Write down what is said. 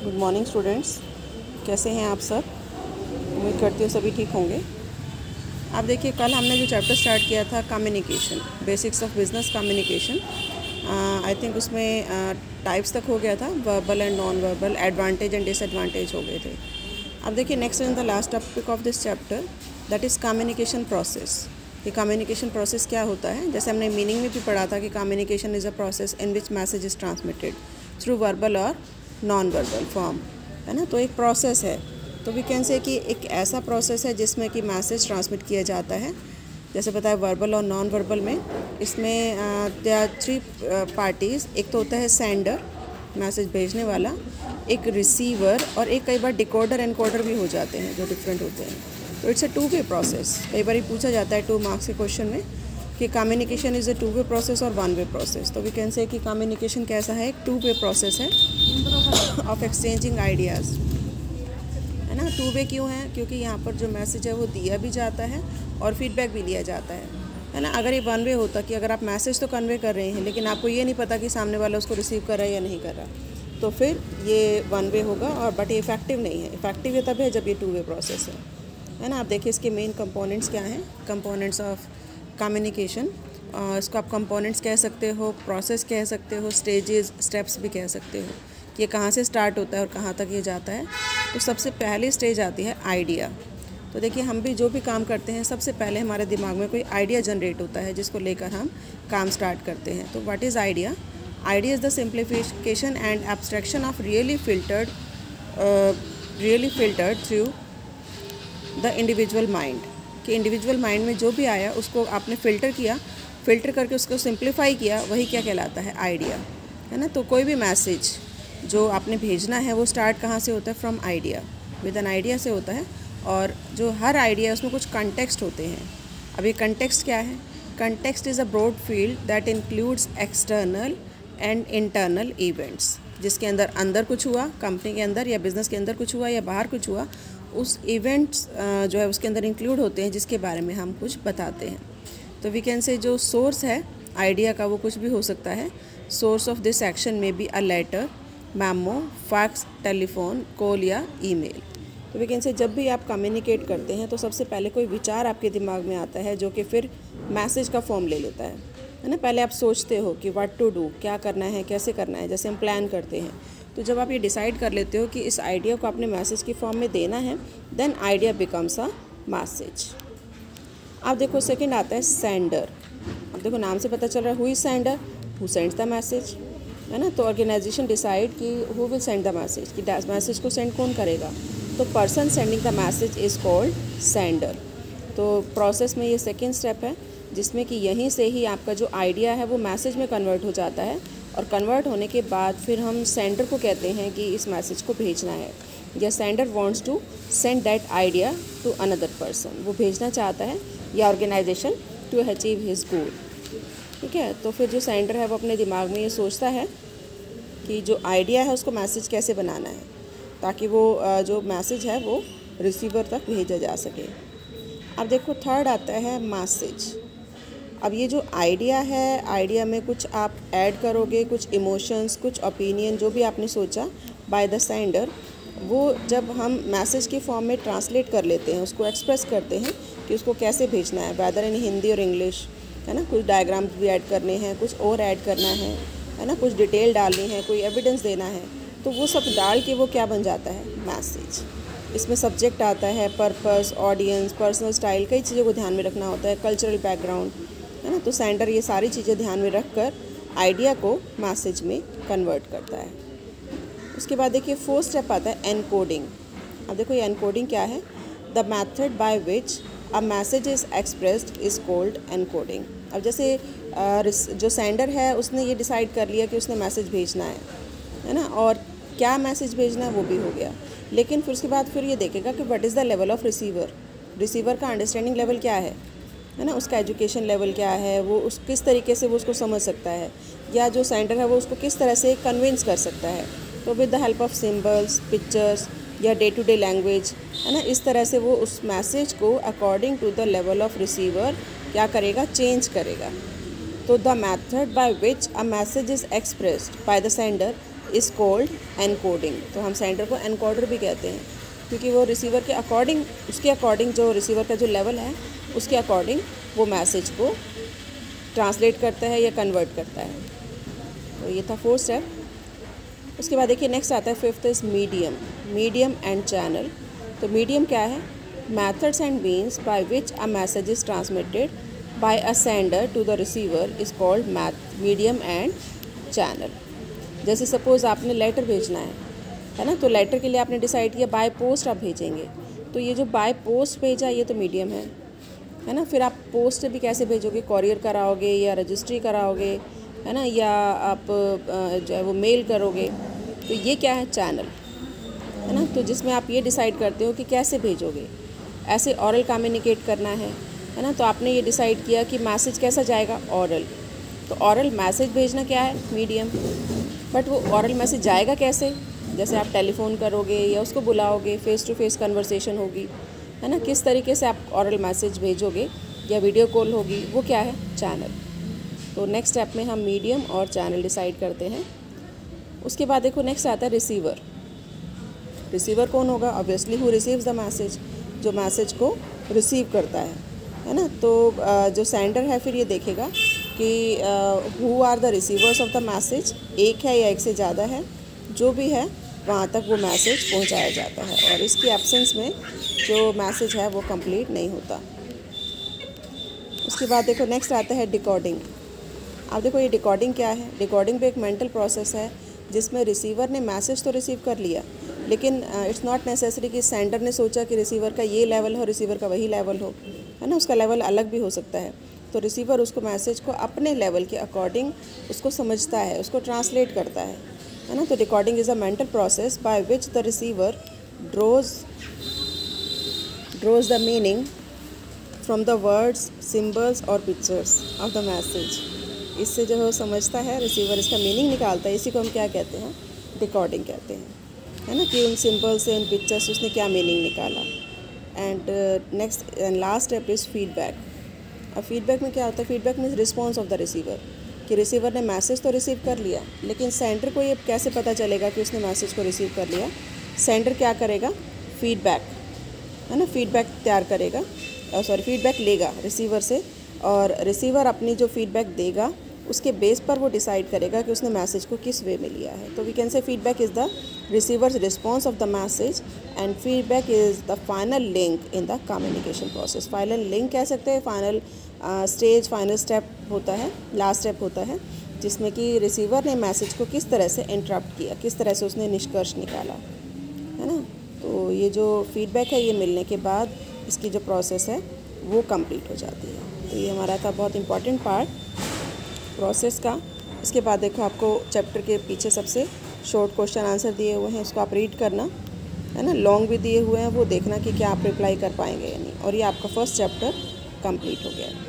Good morning students, कैसे हैं आप सब। उम्मीद करती हूँ सभी ठीक होंगे। आप देखिए, कल हमने जो चैप्टर स्टार्ट किया था communication, basics of business communication, I think उसमें टाइप्स तक हो गया था, verbal and non verbal, advantage and disadvantage हो गए थे। अब देखिए, next in the last topic of this chapter, that is communication process. कि कम्युनिकेशन प्रोसेस क्या होता है। जैसे हमने मीनिंग में भी पढ़ा था कि communication is a process in which message is transmitted through verbal और नॉन वर्बल फॉर्म, है ना। तो एक प्रोसेस है, तो वी कैन से कि एक ऐसा प्रोसेस है जिसमें कि मैसेज ट्रांसमिट किया जाता है। जैसे बताया वर्बल और नॉन वर्बल में, इसमें देयर आर थ्री पार्टीज़। एक तो होता है सेंडर, मैसेज भेजने वाला, एक रिसीवर, और एक कई बार डिकोडर एनकोडर भी हो जाते हैं जो डिफरेंट होते हैं। तो it's a two way process. कई बार पूछा जाता है 2 मार्क्स के क्वेश्चन में कि communication is a 2 way process और 1 वे प्रोसेस। तो वी कैन से कि कम्युनिकेशन कैसा है, एक 2 वे प्रोसेस है ऑफ एक्सचेंजिंग आइडियाज़, है ना। 2 वे क्यों है? क्योंकि यहाँ पर जो मैसेज है वो दिया भी जाता है और फीडबैक भी लिया जाता है ना। अगर ये 1 वे होता कि अगर आप मैसेज तो कन्वे कर रहे हैं लेकिन आपको ये नहीं पता कि सामने वाला उसको रिसीव कर रहा है या नहीं कर रहा, तो फिर ये 1 वे होगा, और बट ये इफेक्टिव नहीं है। इफेक्टिव ये तब है जब ये 2 वे प्रोसेस है ना। आप देखिए इसके मेन कंपोनेंट्स क्या हैं, कंपोनेंट्स ऑफ कम्युनिकेशन। इसको आप कंपोनेंट्स कह सकते हो, प्रोसेस कह सकते हो, स्टेजेस, स्टेप्स भी कह सकते हो कि ये कहाँ से स्टार्ट होता है और कहाँ तक ये जाता है। तो सबसे पहली स्टेज आती है आइडिया। तो देखिए, हम भी जो भी काम करते हैं सबसे पहले हमारे दिमाग में कोई आइडिया जनरेट होता है जिसको लेकर हम काम स्टार्ट करते हैं। तो what is idea? Idea is the simplification and abstraction of really filtered through the individual mind. कि इंडिविजुअल माइंड में जो भी आया उसको आपने फ़िल्टर किया, फ़िल्टर करके उसको सिंप्लीफाई किया, वही क्या कहलाता है? आइडिया, है ना। तो कोई भी मैसेज जो आपने भेजना है वो स्टार्ट कहाँ से होता है? From idea, with an idea से होता है। और जो हर आइडिया है उसमें कुछ कंटेक्स्ट होते हैं। अब ये कंटेक्स्ट क्या है? Context is a broad field that includes external and internal events. जिसके अंदर कुछ हुआ, कंपनी के अंदर या बिज़नेस के अंदर कुछ हुआ या बाहर कुछ हुआ, उस इवेंट्स जो है उसके अंदर इंक्लूड होते हैं जिसके बारे में हम कुछ बताते हैं। तो वी कैन से जो सोर्स है आइडिया का वो कुछ भी हो सकता है। Source of this action may be a letter, memo, fax, telephone, call या ईमेल। तो वी कैन से जब भी आप कम्युनिकेट करते हैं तो सबसे पहले कोई विचार आपके दिमाग में आता है जो कि फिर मैसेज का फॉर्म ले लेता है ना। पहले आप सोचते हो कि व्हाट टू डू, क्या करना है, कैसे करना है। जैसे हम प्लान करते हैं, तो जब आप ये डिसाइड कर लेते हो कि इस आइडिया को अपने मैसेज की फॉर्म में देना है, then idea becomes a message. अब देखो सेकंड आता है सेंडर। अब देखो नाम से पता चल रहा है who is sender, who sends the message, है ना। तो ऑर्गेनाइजेशन डिसाइड कि who will send the message, कि मैसेज को सेंड कौन करेगा। तो person sending the message is called sender. तो प्रोसेस में ये सेकेंड स्टेप है जिसमें कि यहीं से ही आपका जो आइडिया है वो मैसेज में कन्वर्ट हो जाता है, और कन्वर्ट होने के बाद फिर हम सेंडर को कहते हैं कि इस मैसेज को भेजना है, या sender wants to send that idea to another person. वो भेजना चाहता है या organisation to achieve his goal, ठीक है। तो फिर जो सेंडर है वो अपने दिमाग में ये सोचता है कि जो आइडिया है उसको मैसेज कैसे बनाना है ताकि वो जो मैसेज है वो रिसीवर तक भेजा जा सके। अब देखो थर्ड आता है मैसेज। अब ये जो आइडिया है, आइडिया में कुछ आप ऐड करोगे, कुछ इमोशंस, कुछ ओपिनियन, जो भी आपने सोचा बाय द सेंडर, वो जब हम मैसेज के फॉर्म में ट्रांसलेट कर लेते हैं, उसको एक्सप्रेस करते हैं कि उसको कैसे भेजना है, वेदर इन हिंदी और इंग्लिश, है ना। कुछ डायग्राम्स भी ऐड करने हैं, कुछ और ऐड करना है ना, कुछ डिटेल डालनी है, कोई एविडेंस देना है, तो वो सब डाल के वो क्या बन जाता है? मैसेज। इसमें सब्जेक्ट आता है, पर्पस, ऑडियंस, पर्सनल स्टाइल, कई चीज़ों को ध्यान में रखना होता है, कल्चरल बैकग्राउंड, है ना। तो सेंडर ये सारी चीज़ें ध्यान में रखकर आइडिया को मैसेज में कन्वर्ट करता है। उसके बाद देखिए फोर्थ स्टेप आता है एनकोडिंग। अब देखो ये एनकोडिंग क्या है? The method by which a message is expressed is called encoding. अब जैसे जो सेंडर है उसने ये डिसाइड कर लिया कि उसने मैसेज भेजना है ना, और क्या मैसेज भेजना है वो भी हो गया, लेकिन फिर उसके बाद फिर ये देखेगा कि what is the level of receiver. Receiver का अंडरस्टैंडिंग लेवल क्या है ना, उसका एजुकेशन लेवल क्या है, वो उस किस तरीके से वो उसको समझ सकता है, या जो सेंडर है वो उसको किस तरह से कन्विंस कर सकता है। तो with the help of symbols, pictures या डे टू डे लैंग्वेज, है ना, इस तरह से वो उस मैसेज को according to the level of receiver क्या करेगा? चेंज करेगा। तो the method by which a message is expressed by the sender is called encoding. तो हम सेंडर को एनकोडर भी कहते हैं, क्योंकि वो रिसीवर के अकॉर्डिंग, उसके अकॉर्डिंग जो रिसीवर का जो लेवल है उसके अकॉर्डिंग वो मैसेज को ट्रांसलेट करता है या कन्वर्ट करता है। तो ये था 4th स्टेप। उसके बाद देखिए नेक्स्ट आता है 5th is medium. Medium and channel. तो मीडियम क्या है? Methods and means by which a message is transmitted by a sender to the receiver is called medium and channel. जैसे सपोज़ आपने लेटर भेजना है ना, तो लेटर के लिए आपने डिसाइड किया बाय पोस्ट आप भेजेंगे, तो ये जो बाय पोस्ट भेजा ये तो मीडियम है ना। फिर आप पोस्ट भी कैसे भेजोगे? कॉरियर कराओगे या रजिस्ट्री कराओगे, है ना, या आप जो है वो मेल करोगे, तो ये क्या है? चैनल, है ना। तो जिसमें आप ये डिसाइड करते हो कि कैसे भेजोगे। ऐसे ऑरल कम्युनिकेट करना है ना, तो आपने ये डिसाइड किया कि मैसेज कैसा जाएगा? ऑरल। तो ऑरल मैसेज भेजना क्या है? मीडियम। बट वो ऑरल मैसेज जाएगा कैसे? जैसे आप टेलीफोन करोगे या उसको बुलाओगे, फेस टू फेस कन्वर्सेशन होगी, है ना, किस तरीके से आप ऑरल मैसेज भेजोगे या वीडियो कॉल होगी, वो क्या है? चैनल। तो नेक्स्ट स्टेप में हम मीडियम और चैनल डिसाइड करते हैं। उसके बाद देखो नेक्स्ट आता है रिसीवर। रिसीवर कौन होगा? Obviously who receives the message, जो मैसेज को रिसीव करता है ना। तो जो सेंडर है फिर ये देखेगा कि who are the receivers of the message, एक है या एक से ज़्यादा है, जो भी है वहाँ तक वो मैसेज पहुँचाया जाता है, और इसकी एब्सेंस में जो मैसेज है वो कंप्लीट नहीं होता। उसके बाद देखो नेक्स्ट आता है डिकोडिंग। अब देखो ये डिकोडिंग क्या है? डिकोडिंग भी एक मेंटल प्रोसेस है जिसमें रिसीवर ने मैसेज तो रिसीव कर लिया, लेकिन इट्स नॉट नेसेसरी कि सेंडर ने सोचा कि रिसीवर का ये लेवल हो, रिसीवर का वही लेवल हो, है ना, उसका लेवल अलग भी हो सकता है। तो रिसीवर उसको मैसेज को अपने लेवल के अकॉर्डिंग उसको समझता है, उसको ट्रांसलेट करता है ना। तो decoding is a mental process by which the receiver drawers the meaning from the words, symbols और पिक्चर्स ऑफ द मैसेज। इससे जो है समझता है रिसीवर, इसका मीनिंग निकालता है। इसी को हम क्या कहते हैं? डिकोडिंग कहते हैं, है ना, कि उन सिंबल से, उन पिक्चर से उसने क्या मीनिंग निकाला। And next and last step is feedback. अब फीडबैक में क्या होता है? Feedback means response of the receiver, कि रिसीवर ने मैसेज तो रिसीव कर लिया, लेकिन सेंडर को ये कैसे पता चलेगा कि उसने मैसेज को रिसीव कर लिया? सेंडर क्या करेगा? फीडबैक, है ना, फीडबैक तैयार करेगा, फीडबैक लेगा रिसीवर से, और रिसीवर अपनी जो फीडबैक देगा उसके बेस पर वो डिसाइड करेगा कि उसने मैसेज को किस वे में लिया है। तो we can say feedback is the receiver's response of the message, and feedback is the final link in the communication process. Final link कह सकते हैं, फाइनल स्टेज, फाइनल स्टेप होता है, लास्ट स्टेप होता है, जिसमें कि रिसीवर ने मैसेज को किस तरह से इंटरप्ट किया, किस तरह से उसने निष्कर्ष निकाला, है ना। तो ये जो फीडबैक है ये मिलने के बाद इसकी जो प्रोसेस है वो कंप्लीट हो जाती है। तो ये हमारा था बहुत इम्पॉर्टेंट पार्ट प्रोसेस का। इसके बाद देखो आपको चैप्टर के पीछे सबसे शॉर्ट क्वेश्चन आंसर दिए हुए हैं, उसको आप रीड करना, है ना। लॉन्ग भी दिए हुए हैं, वो देखना कि क्या आप रिप्लाई कर पाएंगे या नहीं। और ये आपका फर्स्ट चैप्टर कंप्लीट हो गया है।